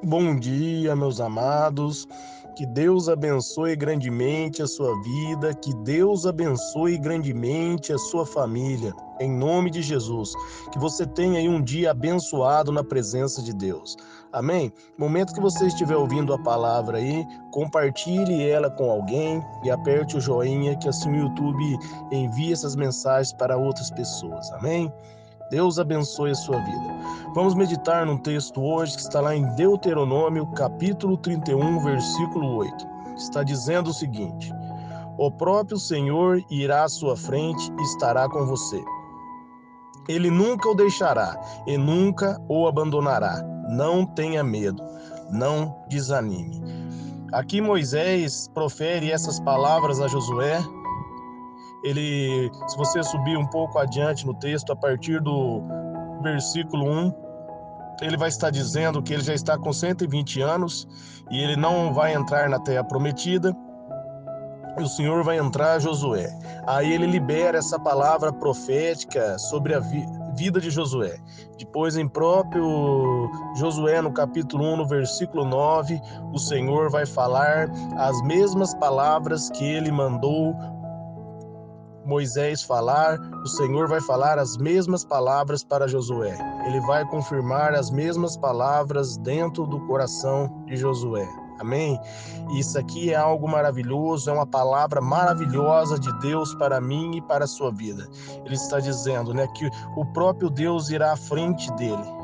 Bom dia, meus amados. Que Deus abençoe grandemente a sua vida, que Deus abençoe grandemente a sua família, em nome de Jesus. Que você tenha aí um dia abençoado na presença de Deus. Amém? Momento que você estiver ouvindo a palavra aí, compartilhe ela com alguém e aperte o joinha, que assim o YouTube envie essas mensagens para outras pessoas. Amém? Deus abençoe a sua vida. Vamos meditar num texto hoje que está lá em Deuteronômio, capítulo 31, versículo 8. Está dizendo o seguinte: O próprio Senhor irá à sua frente e estará com você. Ele nunca o deixará e nunca o abandonará. Não tenha medo, não desanime. Aqui Moisés profere essas palavras a Josué. Se você subir um pouco adiante no texto, a partir do versículo 1, ele vai estar dizendo que ele já está com 120 anos e ele não vai entrar na terra prometida, e o Senhor vai entrar, Josué. Aí ele libera essa palavra profética sobre a vida de Josué. Depois, em próprio Josué, no capítulo 1, no versículo 9, o Senhor vai falar as mesmas palavras que ele mandou Moisés falar, o Senhor vai falar as mesmas palavras para Josué. Ele vai confirmar as mesmas palavras dentro do coração de Josué. Amém? Isso aqui é algo maravilhoso, é uma palavra maravilhosa de Deus para mim e para a sua vida. Ele está dizendo, que o próprio Deus irá à frente dele.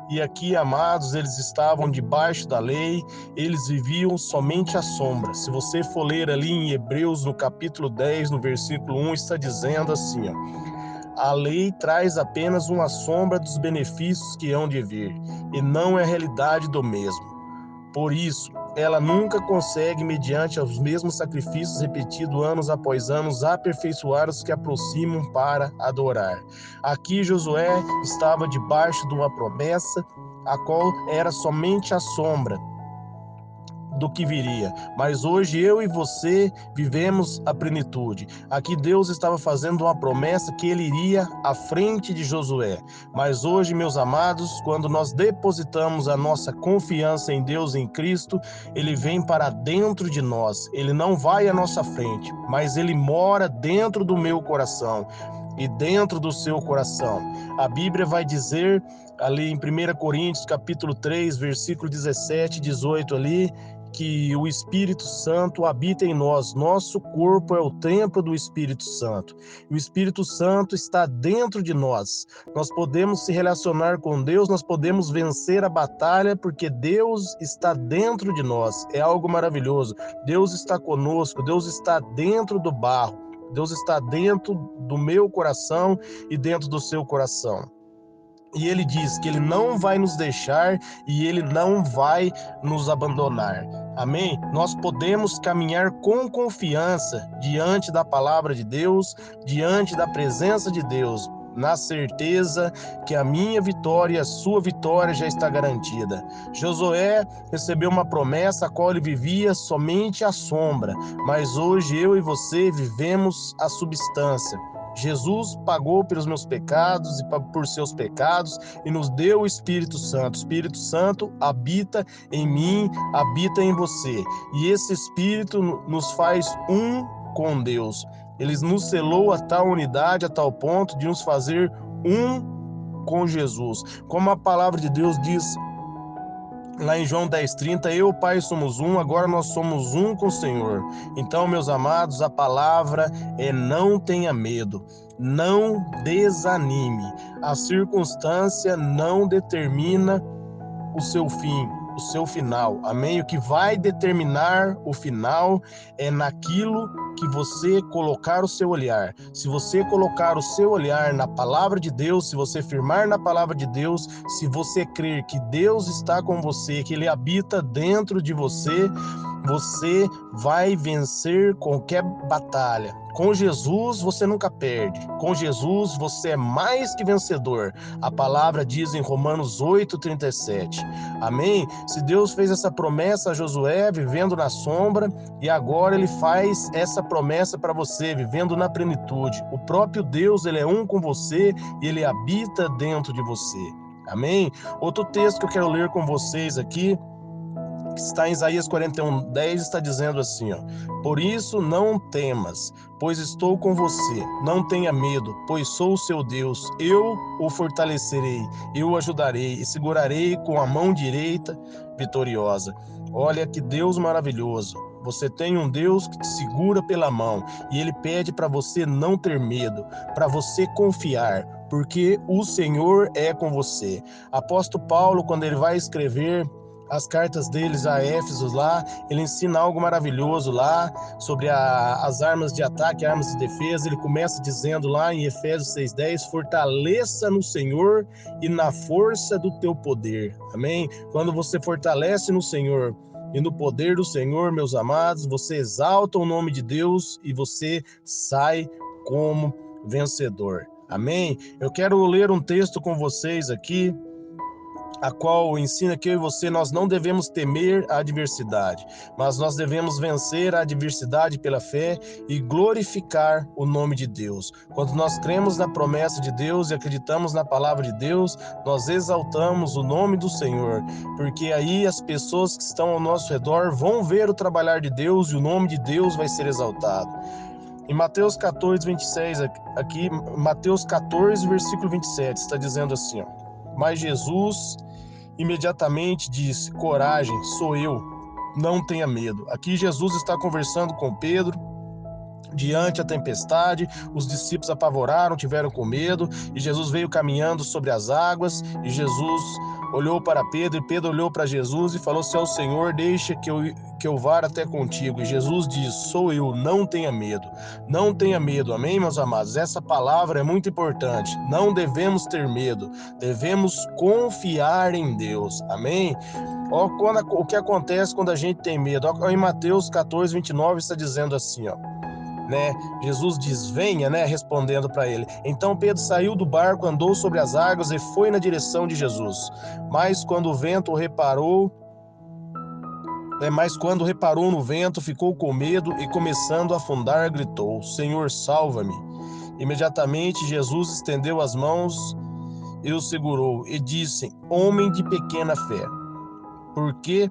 E aqui, amados, eles estavam debaixo da lei, eles viviam somente à sombra. Se você for ler ali em Hebreus, no capítulo 10, no versículo 1, está dizendo assim, a lei traz apenas uma sombra dos benefícios que hão de vir, e não é a realidade do mesmo. Por isso, ela nunca consegue, mediante os mesmos sacrifícios repetidos anos após anos, aperfeiçoar os que aproximam para adorar. Aqui Josué estava debaixo de uma promessa, a qual era somente a sombra do que viria, mas hoje eu e você vivemos a plenitude. Aqui Deus estava fazendo uma promessa que ele iria à frente de Josué, mas hoje, meus amados, quando nós depositamos a nossa confiança em Deus, em Cristo, ele vem para dentro de nós, ele não vai à nossa frente, mas ele mora dentro do meu coração e dentro do seu coração. A Bíblia vai dizer ali em 1 Coríntios capítulo 3, versículo 17 e 18 ali, que o Espírito Santo habita em nós. Nosso corpo é o templo do Espírito Santo. E o Espírito Santo está dentro de nós. Nós podemos se relacionar com Deus, nós podemos vencer a batalha, porque Deus está dentro de nós. É algo maravilhoso. Deus está conosco, Deus está dentro do barro. Deus está dentro do meu coração e dentro do seu coração. E ele diz que ele não vai nos deixar e ele não vai nos abandonar. Amém? Nós podemos caminhar com confiança diante da palavra de Deus, diante da presença de Deus, na certeza que a minha vitória e a sua vitória já está garantida. Josué recebeu uma promessa a qual ele vivia somente à sombra, mas hoje eu e você vivemos a substância. Jesus pagou pelos meus pecados e por seus pecados e nos deu o Espírito Santo. O Espírito Santo habita em mim, habita em você. E esse Espírito nos faz um com Deus. Ele nos selou a tal unidade, a tal ponto de nos fazer um com Jesus. Como a palavra de Deus diz lá em João 10:30, eu e o Pai somos um, agora nós somos um com o Senhor. Então, meus amados, a palavra é não tenha medo, não desanime. A circunstância não determina o seu fim, o seu final. Amém? O que vai determinar o final é naquilo que você colocar o seu olhar. Se você colocar o seu olhar na palavra de Deus, se você firmar na palavra de Deus, se você crer que Deus está com você, que ele habita dentro de você, você vai vencer qualquer batalha. Com Jesus você nunca perde. Com Jesus você é mais que vencedor. A palavra diz em Romanos 8:37. Amém? Se Deus fez essa promessa a Josué vivendo na sombra, e agora ele faz essa promessa para você vivendo na plenitude. O próprio Deus, ele é um com você e ele habita dentro de você. Amém? Outro texto que eu quero ler com vocês aqui que está em Isaías 41:10, está dizendo assim, ó: por isso não temas, pois estou com você. Não tenha medo, pois sou o seu Deus. Eu o fortalecerei, eu o ajudarei e segurarei com a mão direita vitoriosa. Olha que Deus maravilhoso. Você tem um Deus que te segura pela mão e Ele pede para você não ter medo, para você confiar, porque o Senhor é com você. Apóstolo Paulo, quando ele vai escrever as cartas deles a Éfeso lá, ele ensina algo maravilhoso lá sobre as armas de ataque, armas de defesa. Ele começa dizendo lá em Efésios 6:10, fortaleça no Senhor e na força do teu poder. Amém? Quando você fortalece no Senhor e no poder do Senhor, meus amados, você exalta o nome de Deus e você sai como vencedor. Amém? Eu quero ler um texto com vocês aqui, a qual ensina que eu e você, nós não devemos temer a adversidade, mas nós devemos vencer a adversidade pela fé e glorificar o nome de Deus. Quando nós cremos na promessa de Deus e acreditamos na palavra de Deus, nós exaltamos o nome do Senhor, porque aí as pessoas que estão ao nosso redor vão ver o trabalhar de Deus e o nome de Deus vai ser exaltado. Em Mateus 14:26, aqui, Mateus 14, versículo 27, está dizendo assim, ó: mas Jesus imediatamente disse, coragem, sou eu, não tenha medo. Aqui Jesus está conversando com Pedro, diante a tempestade, os discípulos apavoraram, tiveram com medo, e Jesus veio caminhando sobre as águas, e Jesus olhou para Pedro, e Pedro olhou para Jesus e falou, se é o Senhor, deixa que eu vá até contigo. E Jesus diz, sou eu, não tenha medo. Não tenha medo, amém, meus amados? Essa palavra é muito importante. Não devemos ter medo, devemos confiar em Deus, amém? O que acontece quando a gente tem medo? Em Mateus 14:29 está dizendo assim, ó, né? Jesus diz, venha, né? Respondendo para ele. Então Pedro saiu do barco, andou sobre as águas e foi na direção de Jesus. Mas quando reparou no vento, ficou com medo e começando a afundar, gritou, Senhor, salva-me. Imediatamente Jesus estendeu as mãos e o segurou e disse, homem de pequena fé, por que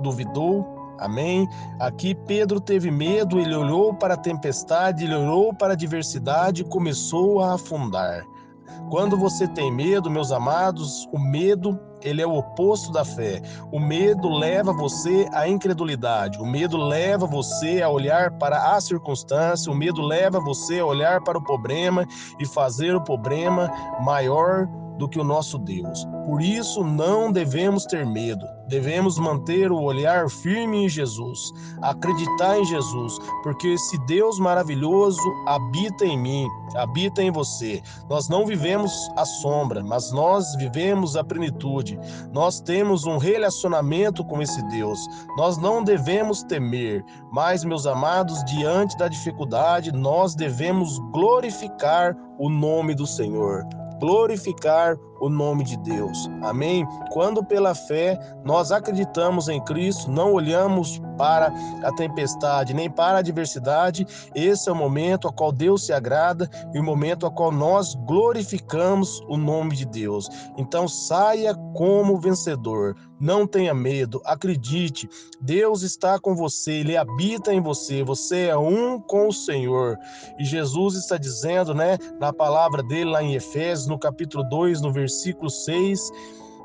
duvidou? Amém? Aqui Pedro teve medo, ele olhou para a tempestade, ele olhou para a adversidade e começou a afundar. Quando você tem medo, meus amados, o medo, ele é o oposto da fé. O medo leva você à incredulidade. O medo leva você a olhar para a circunstância. O medo leva você a olhar para o problema e fazer o problema maior do que o nosso Deus. Por isso, não devemos ter medo. Devemos manter o olhar firme em Jesus, acreditar em Jesus, porque esse Deus maravilhoso habita em mim, habita em você. Nós não vivemos a sombra, mas nós vivemos a plenitude. Nós temos um relacionamento com esse Deus. Nós não devemos temer, mas, meus amados, diante da dificuldade, nós devemos glorificar o nome do Senhor. Glorificar o nome de Deus, amém? Quando pela fé nós acreditamos em Cristo, não olhamos para a tempestade, nem para a adversidade, esse é o momento ao qual Deus se agrada e o momento ao qual nós glorificamos o nome de Deus. Então saia como vencedor, não tenha medo, acredite, Deus está com você, Ele habita em você, você é um com o Senhor. E Jesus está dizendo, né, na palavra dele lá em Efésios, no capítulo 2, no versículo 6,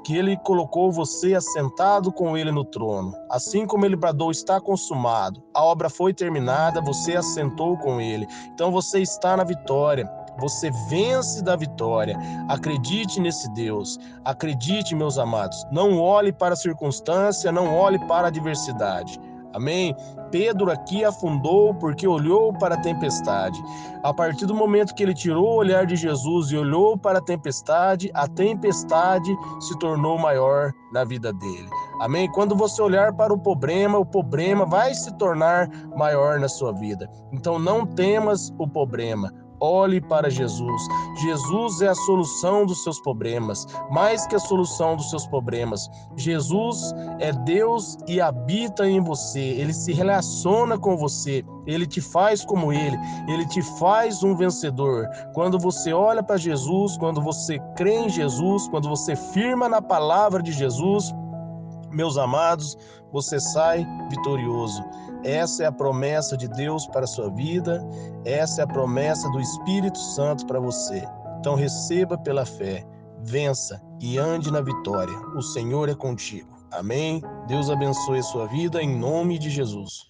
que ele colocou você assentado com ele no trono. Assim como ele bradou, está consumado, a obra foi terminada, você assentou com ele. Então você está na vitória. Você vence da vitória. Acredite nesse Deus. Acredite, meus amados. Não olhe para a circunstância, não olhe para a adversidade. Amém? Pedro aqui afundou porque olhou para a tempestade. A partir do momento que ele tirou o olhar de Jesus e olhou para a tempestade se tornou maior na vida dele. Amém? Quando você olhar para o problema vai se tornar maior na sua vida. Então não temas o problema. Olhe para Jesus. Jesus é a solução dos seus problemas, mais que a solução dos seus problemas. Jesus é Deus e habita em você. Ele se relaciona com você. Ele te faz como Ele te faz um vencedor. Quando você olha para Jesus, quando você crê em Jesus, quando você firma na palavra de Jesus, Meus amados, você sai vitorioso. Essa é a promessa de Deus para a sua vida, essa é a promessa do Espírito Santo para você. Então receba pela fé, vença e ande na vitória. O Senhor é contigo. Amém? Deus abençoe a sua vida em nome de Jesus.